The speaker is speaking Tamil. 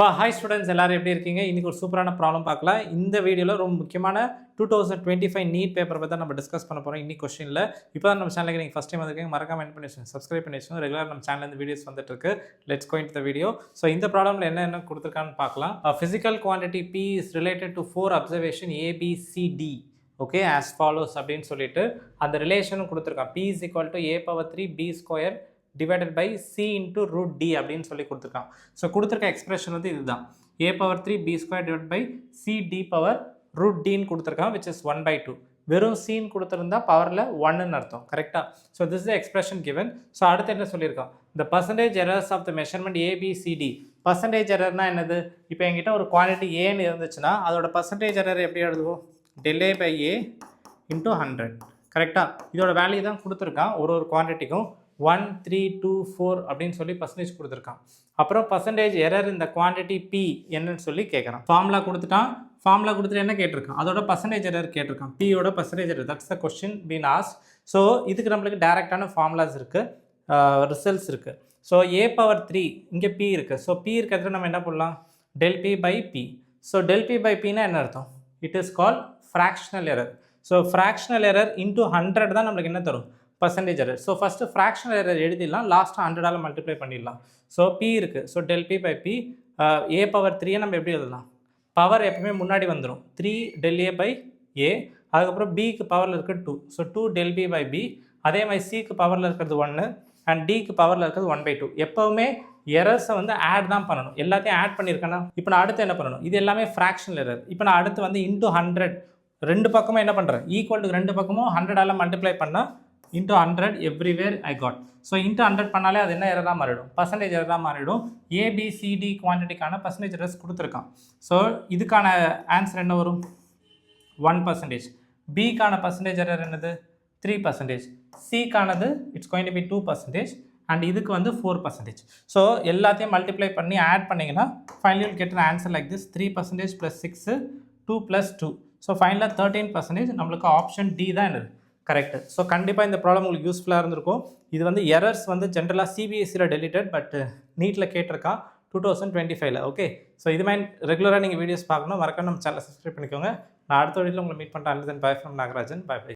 ஹாய் ஸ்டூடெண்ட்ஸ் எல்லாரும் எப்படி இருக்கீங்க? இன்னைக்கு ஒரு சூப்பரான ப்ராப்ளம் பார்க்கலாம். இந்த வீடியோவில் ரொம்ப முக்கியமான 2025 நீட் பேப்பர் பற்றி நம்ம டிஸ்கஸ் பண்ண போகிறோம். இன்னைக்கு கொஸ்டினில் இப்போ தான் நம்ம சேனலுக்கு நீங்கள் ஃபஸ்ட் டைம் வந்துருக்கீங்க, மறக்காம என்ன பண்ணி வச்சுக்கோங்க, சப்ஸ்கிரைப் பண்ணி வச்சுக்கோங்க. ரெகுலர் நம்ம சேனல் வீடியோஸ் வந்துட்டு இருக்கு. Let's go into the video. So இந்த ப்ராப்ளமில் என்ன கொடுத்துருக்கான்னு பார்க்கலாம். Physical quantity P is related to 4 observation ABCD. Okay, as follows அப்படின்னு சொல்லிட்டு அந்த ரிலேஷனும் கொடுத்துருக்கான். P is equal to A⁻3 B² divided by C into root D அப்படின்னு சொல்லி கொடுத்துருக்கான். ஸோ கொடுத்துருக்க எக்ஸ்பிரஷன் வந்து இதுதான், A⁻3 B² divided by C D power root Dன்னு கொடுத்துருக்கான், which is 1/2. வெறும் Cன்னு கொடுத்துருந்தா பவரில் 1ன்னு அர்த்தம். கரெக்டாக? So this is expression given. So அடுத்து என்ன சொல்லியிருக்கான், the percentage errors of the measurement ABCD. Percentage எரர்னா என்னது? இப்போ என்கிட்ட ஒரு குவான்டிட்டி ஏன்னு இருந்துச்சுன்னா அதோட பர்சன்டேஜ் எரர் எப்படி எழுதுவோம்? del A by A into 100. கரெக்டாக? இதோட வேல்யூ தான் கொடுத்துருக்கான். ஒரு குவான்டிட்டிக்கும் 1, 3, 2, 4 அப்படின்னு சொல்லி பர்சன்டேஜ் கொடுத்துருக்கான். அப்புறம் பர்சன்டேஜ் எரர் இந்த குவான்டிட்டி P என்னன்னு சொல்லி கேட்குறான். ஃபார்முலா கொடுத்துட்டான். ஃபார்முலா கொடுத்துட்டு என்ன கேட்டிருக்கான்? அதோட பர்சன்டேஜ் எரர் கேட்டிருக்கான். Pயோட percentage error. That's the question been asked. So இதுக்கு நம்மளுக்கு டேரெக்டான ஃபார்முலாஸ் இருக்குது, ரிசல்ட்ஸ் இருக்குது. ஸோ A⁻3 இங்கே P இருக்குது. ஸோ P இருக்கிறது நம்ம என்ன பண்ணலாம்? del P by P. So del P by Pனா என்ன அர்த்தம்? It is call fractional error. So fractional error into 100 தான் நம்மளுக்கு என்ன தரும்? Percentage error. So first fractional error எழுதிடலாம், லாஸ்ட்டாக 100ஆல் மல்டிப்ளை பண்ணிடலாம். ஸோ P இருக்குது. So del P by P. A⁻3 நம்ம எப்படி எழுதலாம்? பவர் எப்பவுமே முன்னாடி வந்துடும். 3 del A by A. அதுக்கப்புறம் Bக்கு பவரில் இருக்குது 2. So 2 del B by B. அதே மாதிரி Cக்கு பவரில் இருக்கிறது 1 அண்ட் Dக்கு பவரில் இருக்கிறது 1/2. எப்போவுமே எரர்ஸை வந்து ஆட் தான் பண்ணணும். எல்லாத்தையும் ஆட் பண்ணியிருக்கேன்னா இப்போ நான் அடுத்து என்ன பண்ணணும்? இது எல்லாமே ஃப்ராக்ஷனல் எரர். இப்போ நான் அடுத்து வந்து இன்டூ 100 ரெண்டு பக்கமும் என்ன பண்ணுறேன்? ஈக்குவல் டு ரெண்டு பக்கமும் 100ஆல் மல்டிப்ளை பண்ணால் into 100 everywhere I got. So into 100 பண்ணாலே அது என்ன எரராக மாறிடும்? பர்சன்டேஜ் எரராக மாறிடும். ABCD குவான்டிட்டிக்கான பர்சன்டேஜ் எரர்ஸ் கொடுத்துருக்கான். ஸோ இதுக்கான ஆன்சர் என்ன வரும்? 1%. Bக்கான பர்சன்டேஜ் எரர் என்னது? 3%. Cக்கானது it's going to be 2%. And இதுக்கு வந்து 4%. ஸோ எல்லாத்தையும் மல்டிப்ளை பண்ணி ஆட் பண்ணிங்கன்னா finally you'll get an answer like this. 3% plus 6, 2 plus 2. So ஃபைனலாக 13%. நம்மளுக்கு ஆப்ஷன் D தான் என்னது? கரெக்டு. ஸோ கண்டிப்பாக இந்த ப்ராப்ளம் உங்களுக்கு யூஸ்ஃபுல்லாக இருந்திருக்கும். இது வந்து எரர்ஸ் வந்து ஜென்ரலாக CBSEயில் டெலிட்டட், பட் நீட்டில் கேட்டிருக்கான் 2025. ஓகே, ஸோ இது மாதிரி ரெகுலராக நீங்கள் வீடியோஸ் பார்க்கணும், மறக்காம நம்ம சேனலை சப்ஸ்கிரைப் பண்ணிக்கோங்க. நான் அடுத்த வீடியோவில் உங்களை மீட் பண்ணுறேன். By from Nagarajan. பை.